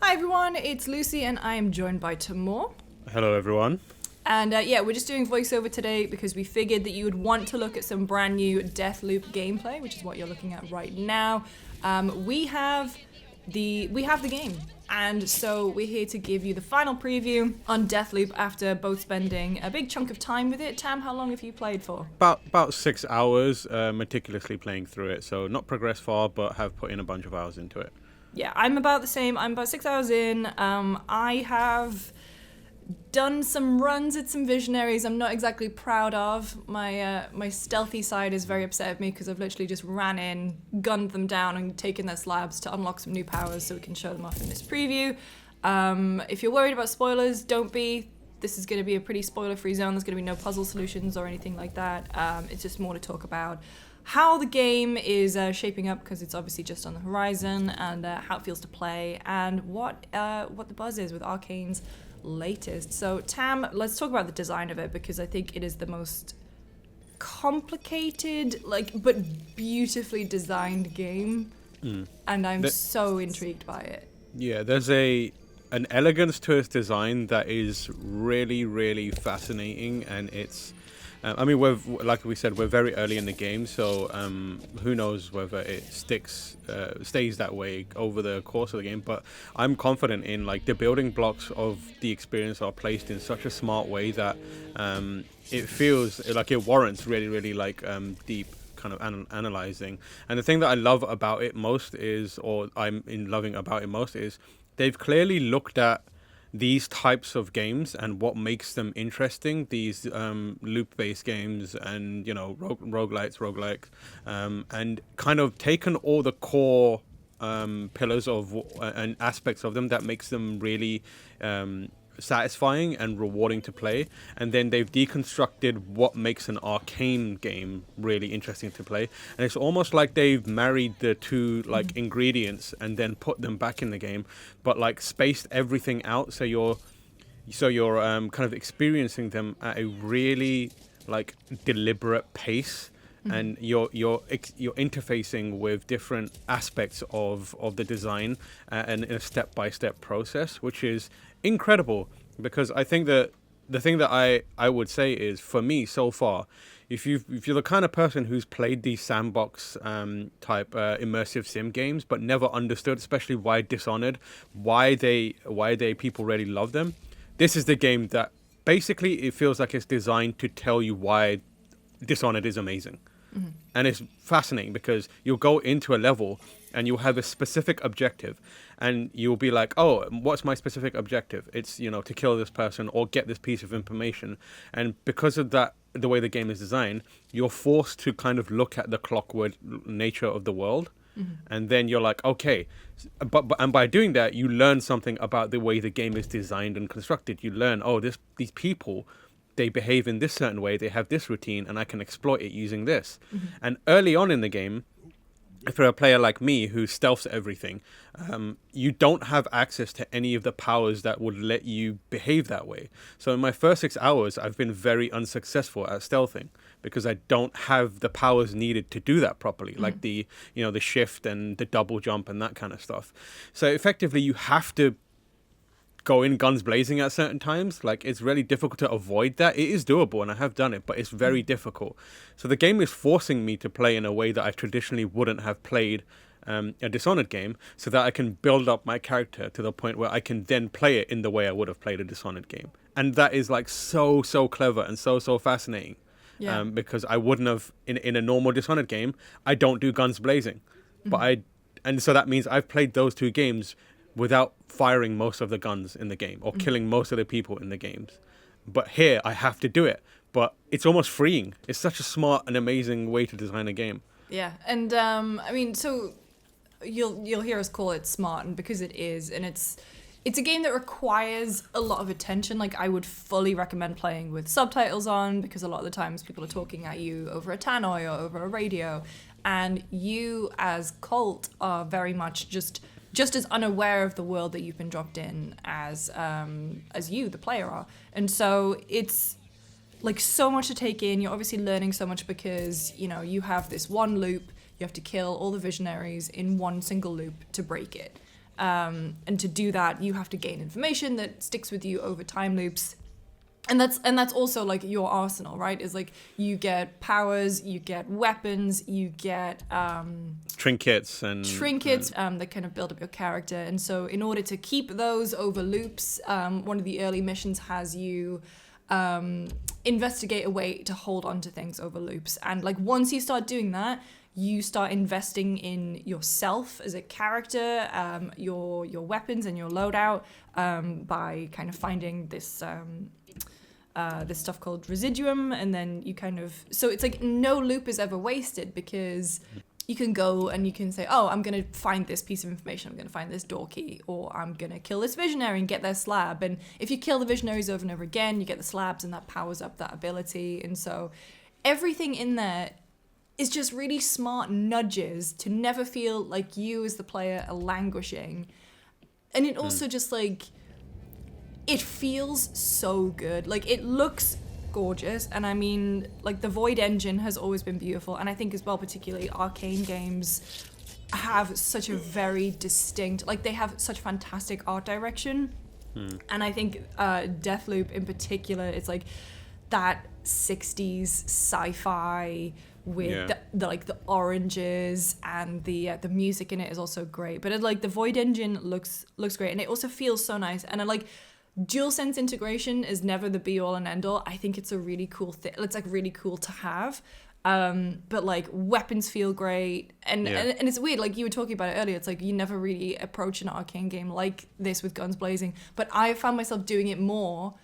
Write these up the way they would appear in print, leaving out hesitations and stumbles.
Hi everyone, it's Lucy and I am joined by Tamoor. Hello, everyone. And we're just doing voiceover today because we figured that you would want to look at some brand new Deathloop gameplay, which is what you're looking at right now. We have the game, and so we're here to give you the final preview on Deathloop after both spending a big chunk of time with it. Tam, how long have you played for? About 6 hours, meticulously playing through it. So not progressed far, but have put in a bunch of hours into it. Yeah, I'm about the same. I'm about 6 hours in. I have done some runs at some Visionaries I'm not exactly proud of. My stealthy side is very upset at me because I've literally just ran in, gunned them down, and taken their slabs to unlock some new powers so we can show them off in this preview. If you're worried about spoilers, don't be. This is going to be a pretty spoiler-free zone. There's going to be no puzzle solutions or anything like that. It's just more to talk about how the game is shaping up, because it's obviously just on the horizon, and how it feels to play, and what the buzz is with Arkane's latest. So Tam, let's talk about the design of it, because I think it is the most complicated, but beautifully designed game, and I'm so intrigued by it. Yeah, there's an elegance to its design that is really, really fascinating, and it's like we said, we're very early in the game, so who knows whether it stays that way over the course of the game. But I'm confident in the building blocks of the experience are placed in such a smart way that it feels like it warrants really, really deep kind of analyzing. And the thing that I love about it most is, or I'm in loving about it most, is they've clearly looked at these types of games and what makes them interesting, these loop-based games and roguelikes, and kind of taken all the core pillars of and aspects of them that makes them really satisfying and rewarding to play, and then they've deconstructed what makes an Arkane game really interesting to play. And it's almost like they've married the two ingredients and then put them back in the game, but spaced everything out so you're kind of experiencing them at a really deliberate pace. And you're interfacing with different aspects of the design and in a step-by-step process, which is incredible. Because I think that the thing that I would say is, for me so far, if you're the kind of person who's played these sandbox type immersive sim games but never understood, especially why Dishonored, why people really love them, this is the game that basically it feels like it's designed to tell you why Dishonored is amazing. Mm-hmm. And it's fascinating because you'll go into a level and you'll have a specific objective, and you'll be like, oh, what's my specific objective? It's, to kill this person or get this piece of information. And because of that, the way the game is designed, you're forced to kind of look at the clockwork nature of the world. Mm-hmm. And then you're like, okay, and by doing that, you learn something about the way the game is designed and constructed. You learn, these people, they behave in this certain way, they have this routine, and I can exploit it using this. Mm-hmm. And early on in the game, for a player like me who stealths everything, you don't have access to any of the powers that would let you behave that way. So in my first 6 hours, I've been very unsuccessful at stealthing because I don't have the powers needed to do that properly, like the shift and the double jump and that kind of stuff. So effectively, you have to go in guns blazing at certain times. It's really difficult to avoid that. It is doable, and I have done it, but it's very difficult. So the game is forcing me to play in a way that I traditionally wouldn't have played a Dishonored game, so that I can build up my character to the point where I can then play it in the way I would have played a Dishonored game. And that is so clever and so fascinating. Yeah. Because I wouldn't have in a normal Dishonored game, I don't do guns blazing. Mm-hmm. And so that means I've played those two games without firing most of the guns in the game or killing most of the people in the games. But here I have to do it. But it's almost freeing. It's such a smart and amazing way to design a game. Yeah, and so you'll hear us call it smart, and because it is, and it's a game that requires a lot of attention. I would fully recommend playing with subtitles on, because a lot of the times people are talking at you over a tannoy or over a radio, and you as Colt are very much just as unaware of the world that you've been dropped in as you, the player, are. And so it's so much to take in. You're obviously learning so much because, you have this one loop. You have to kill all the Visionaries in one single loop to break it. And to do that, you have to gain information that sticks with you over time loops. And that's also like your arsenal, right? Is like you get powers, you get weapons, you get trinkets that kind of build up your character. And so in order to keep those over loops, one of the early missions has you investigate a way to hold on to things over loops. And like once you start doing that, you start investing in yourself as a character, your weapons and your loadout, by kind of finding this stuff called residuum, and then you kind of, so it's like no loop is ever wasted, because you can go and you can say, oh, I'm going to find this piece of information, I'm going to find this door key, or I'm going to kill this visionary and get their slab. And if you kill the visionaries over and over again, you get the slabs, and that powers up that ability. And so everything in there is just really smart nudges to never feel like you as the player are languishing. And it also just like, it feels so good. Like it looks gorgeous, and I mean, like the Void engine has always been beautiful, and I think as well, particularly Arkane games have such a very distinct, like they have such fantastic art direction. And I think Deathloop in particular, it's like that 60s sci-fi with the oranges, and the music in it is also great. But like the Void engine looks great, and it also feels so nice. And I like DualSense integration is never the be all and end all. I think it's a really cool thing. It's like really cool to have. But like weapons feel great, and it's weird. Like you were talking about it earlier. It's like you never really approach an Arkane game like this with guns blazing. But I found myself doing it more.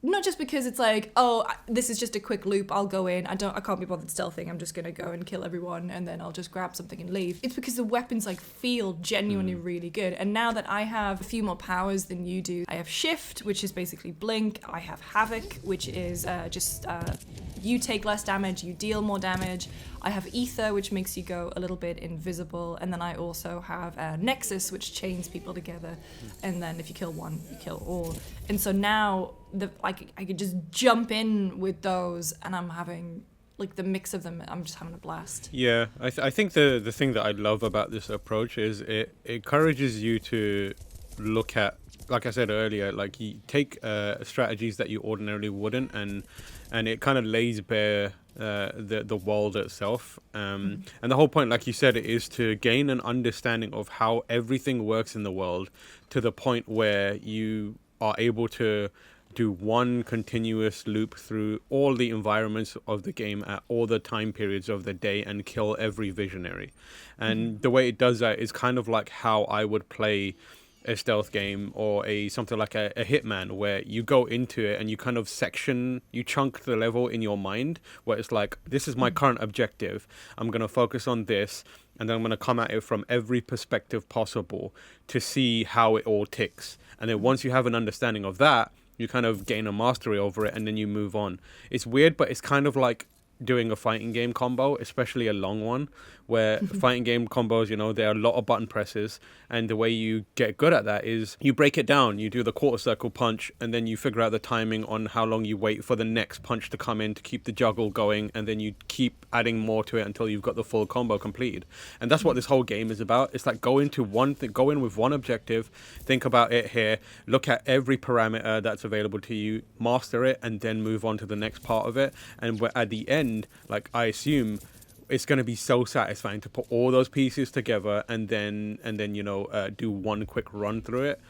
Not just because it's like, oh, this is just a quick loop, I'll go in, I can't be bothered stealthing, I'm just gonna go and kill everyone, and then I'll just grab something and leave. It's because the weapons like feel genuinely really good. And now that I have a few more powers than you do, I have Shift, which is basically blink, I have Havoc, which is you take less damage, you deal more damage. I have Ether, which makes you go a little bit invisible, and then I also have Nexus, which chains people together, and then if you kill one, you kill all. And so now I could just jump in with those, and I'm having like the mix of them. I'm just having a blast. Yeah, I think the thing that I love about this approach is it encourages you to look at, like I said earlier, like you take strategies that you ordinarily wouldn't, and it kind of lays bare the world itself. And the whole point, like you said, is to gain an understanding of how everything works in the world, to the point where you are able to do one continuous loop through all the environments of the game at all the time periods of the day and kill every visionary. And the way it does that is kind of like how I would play a stealth game or something like a Hitman, where you go into it and you kind of you chunk the level in your mind, where it's like, this is my current objective, I'm going to focus on this, and then I'm going to come at it from every perspective possible to see how it all ticks. And then once you have an understanding of that, you kind of gain a mastery over it, and then you move on. It's weird, but it's kind of like doing a fighting game combo, especially a long one, where fighting game combos, there are a lot of button presses, and the way you get good at that is you break it down. You do the quarter circle punch, and then you figure out the timing on how long you wait for the next punch to come in to keep the juggle going, and then you keep adding more to it until you've got the full combo completed. And that's what this whole game is about. It's like go in with one objective, think about it here, look at every parameter that's available to you, master it, and then move on to the next part of it. And at the end, like I assume, it's going to be so satisfying to put all those pieces together and then do one quick run through it.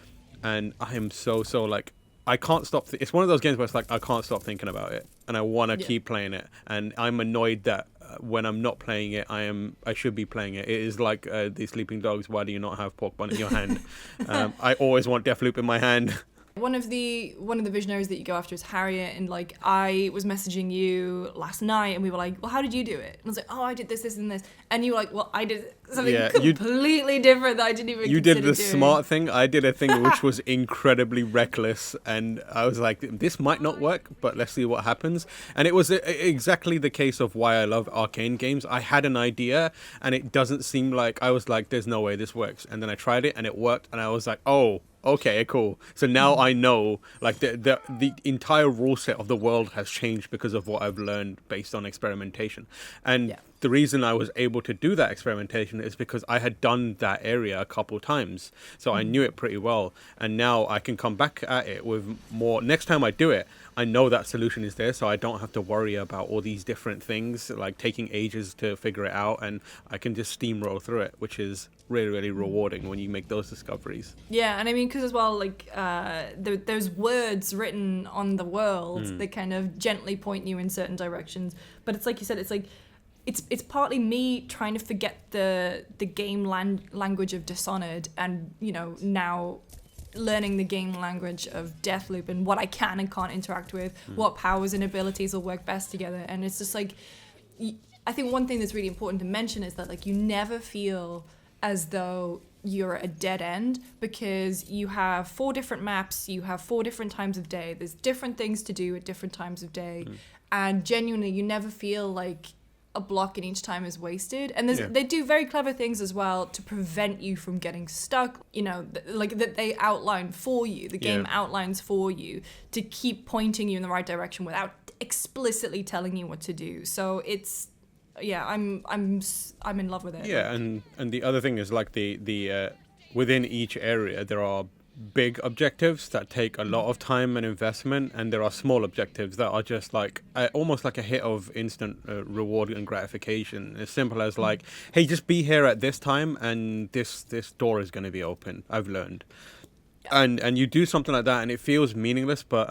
And I am so like, I can't stop. It's one of those games where it's like I can't stop thinking about it, and I want to keep playing it. And I'm annoyed that when I'm not playing it, I should be playing it. It is like the Sleeping Dogs. Why do you not have pork bun in your hand? I always want Deathloop in my hand. One of the visionaries that you go after is Harriet, and like I was messaging you last night, and we were like, well, how did you do it? And I was like, oh, I did this, and this, and you were like, well, I did something completely different that I didn't even consider did the doing. Smart thing. I did a thing which was incredibly reckless, and I was like, this might not work, but let's see what happens. And it was exactly the case of why I love Arkane games. I had an idea, and it doesn't seem like, I was like, there's no way this works, and then I tried it, and it worked, and I was like, oh, okay, cool. So now I know, like, the entire rule set of the world has changed because of what I've learned based on experimentation. And the reason I was able to do that experimentation is because I had done that area a couple times. So I knew it pretty well. And now I can come back at it with more. Next time I do it, I know that solution is there. So I don't have to worry about all these different things, like taking ages to figure it out. And I can just steamroll through it, which is really, really rewarding when you make those discoveries. Yeah, and I mean, because as well, like, there's words written on the world that kind of gently point you in certain directions. But it's like you said, it's like, it's partly me trying to forget the game language of Dishonored, and, you know, now learning the game language of Deathloop and what I can and can't interact with, what powers and abilities will work best together. And it's just like, I think one thing that's really important to mention is that, like, you never feel as though you're at a dead end, because you have 4 different maps, you have 4 different times of day, there's different things to do at different times of day, and genuinely you never feel like a block in each time is wasted. And they do very clever things as well to prevent you from getting stuck, you know, like that they outline for you, the game outlines for you to keep pointing you in the right direction without explicitly telling you what to do. So it's, yeah, I'm in love with it. Yeah, and the other thing is, like, the within each area there are big objectives that take a lot of time and investment, and there are small objectives that are just like almost like a hit of instant reward and gratification. As simple as, like, hey, just be here at this time and this door is going to be open, I've learned. And you do something like that and it feels meaningless, but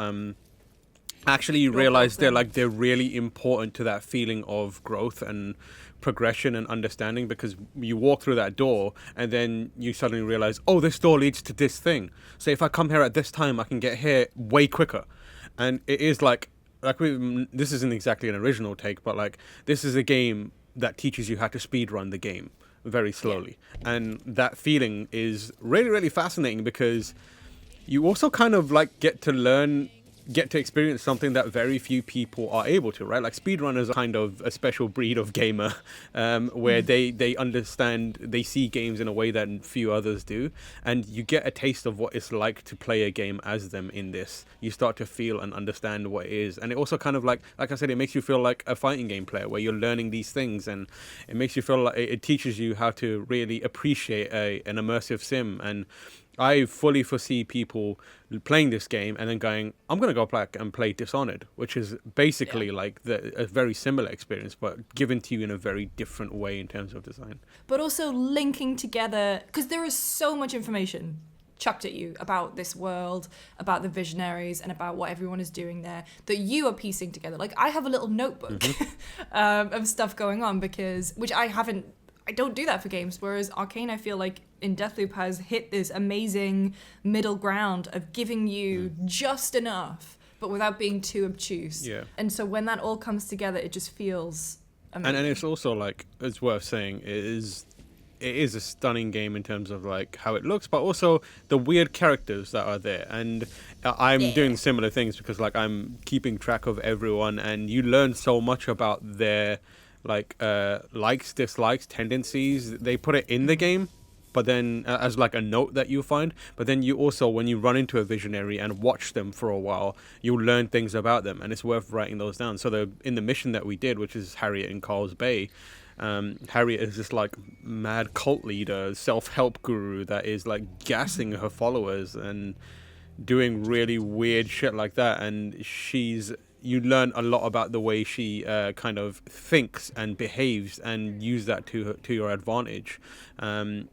actually you realize they're really important to that feeling of growth and progression and understanding, because you walk through that door and then you suddenly realize, oh, this door leads to this thing, so if I come here at this time I can get here way quicker. And it is like this isn't exactly an original take, but like, this is a game that teaches you how to speed run the game very slowly, and that feeling is really, really fascinating, because you also kind of like get to experience something that very few people are able to, right? Like, speedrunners are kind of a special breed of gamer, where they understand, they see games in a way that few others do, and you get a taste of what it's like to play a game as them in this. You start to feel and understand what it is, and it also kind of like I said, it makes you feel like a fighting game player, where you're learning these things, and it makes you feel like it teaches you how to really appreciate an immersive sim. And I fully foresee people playing this game and then going, I'm going to go back and play Dishonored, which is basically like a very similar experience, but given to you in a very different way in terms of design. But also linking together, because there is so much information chucked at you about this world, about the Visionaries, and about what everyone is doing there, that you are piecing together. Like, I have a little notebook of stuff going on, which I don't do that for games, whereas Arkane, I feel like in Deathloop, has hit this amazing middle ground of giving you just enough, but without being too obtuse. Yeah. And so when that all comes together, it just feels amazing. And it's also, like, it's worth saying, it is a stunning game in terms of, like, how it looks, but also the weird characters that are there. And I'm doing similar things, because, like, I'm keeping track of everyone, and you learn so much about their, like, likes, dislikes, tendencies. They put it in the game, but then as like a note that you find, but then you also, when you run into a visionary and watch them for a while, you'll learn things about them, and it's worth writing those down. So in the mission that we did, which is Harriet in Carl's Bay, Harriet is this like mad cult leader, self-help guru that is like gassing her followers and doing really weird shit like that. And you learn a lot about the way she kind of thinks and behaves, and use that to your advantage. And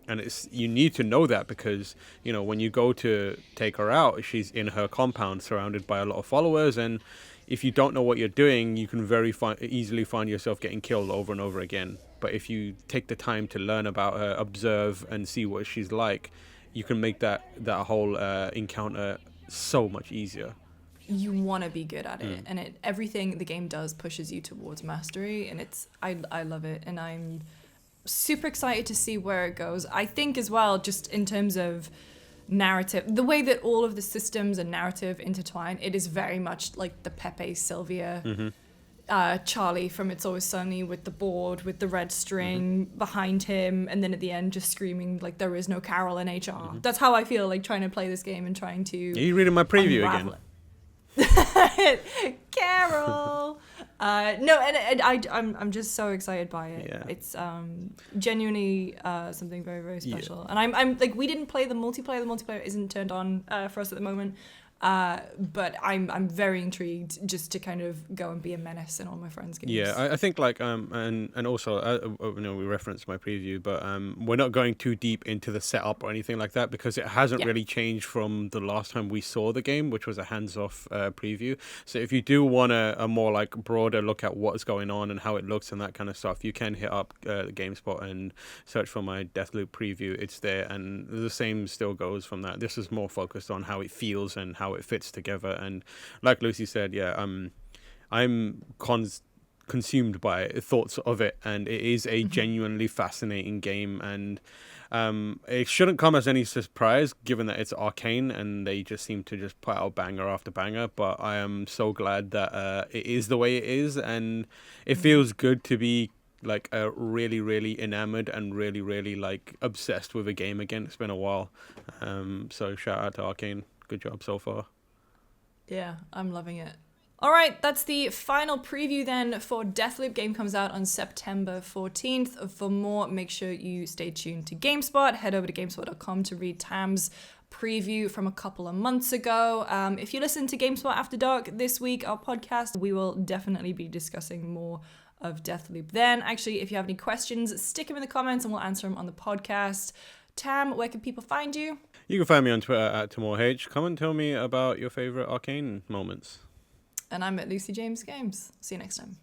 you need to know that, because, you know, when you go to take her out, she's in her compound surrounded by a lot of followers, and if you don't know what you're doing, you can very easily find yourself getting killed over and over again. But if you take the time to learn about her, observe, and see what she's like, you can make that whole encounter so much easier. You want to be good at it, and everything the game does pushes you towards mastery, and I love it, and I'm super excited to see where it goes. I think as well, just in terms of narrative, the way that all of the systems and narrative intertwine, it is very much like the Pepe Sylvia, Charlie from It's Always Sunny with the board with the red string behind him, and then at the end just screaming like there is no Carol in HR. That's how I feel like trying to play this game and trying to. Are you reading my preview again? Carol. No, and I'm just so excited by it. Yeah. It's genuinely something very, very special. And I'm like, we didn't play the multiplayer. The multiplayer isn't turned on for us at the moment. But I'm very intrigued just to kind of go and be a menace in all my friends' games. Yeah, I think like and also we referenced my preview, but we're not going too deep into the setup or anything like that because it hasn't really changed from the last time we saw the game, which was a hands-off preview. So if you do want a more like broader look at what's going on and how it looks and that kind of stuff, you can hit up GameSpot and search for my Deathloop preview. It's there, and the same still goes from that. This is more focused on how it feels and how it fits together, and like Lucy said, I'm consumed by thoughts of it, and it is a genuinely fascinating game, and it shouldn't come as any surprise given that it's Arkane and they just seem to just put out banger after banger, but I am so glad that it is the way it is, and it feels good to be like really, really enamored and really, really like obsessed with a game again. It's been a while, so shout out to Arkane. Good job so far. Yeah, I'm loving it. All right, that's the final preview then for Deathloop. Game comes out on September 14th. For more, make sure you stay tuned to GameSpot. Head over to GameSpot.com to read Tam's preview from a couple of months ago. If you listen to GameSpot After Dark this week, our podcast, we will definitely be discussing more of Deathloop then. Actually, if you have any questions, stick them in the comments and we'll answer them on the podcast. Tam, where can people find you? You can find me on Twitter at TamoorH. Come and tell me about your favorite Arkane moments. And I'm at Lucy James Games. See you next time.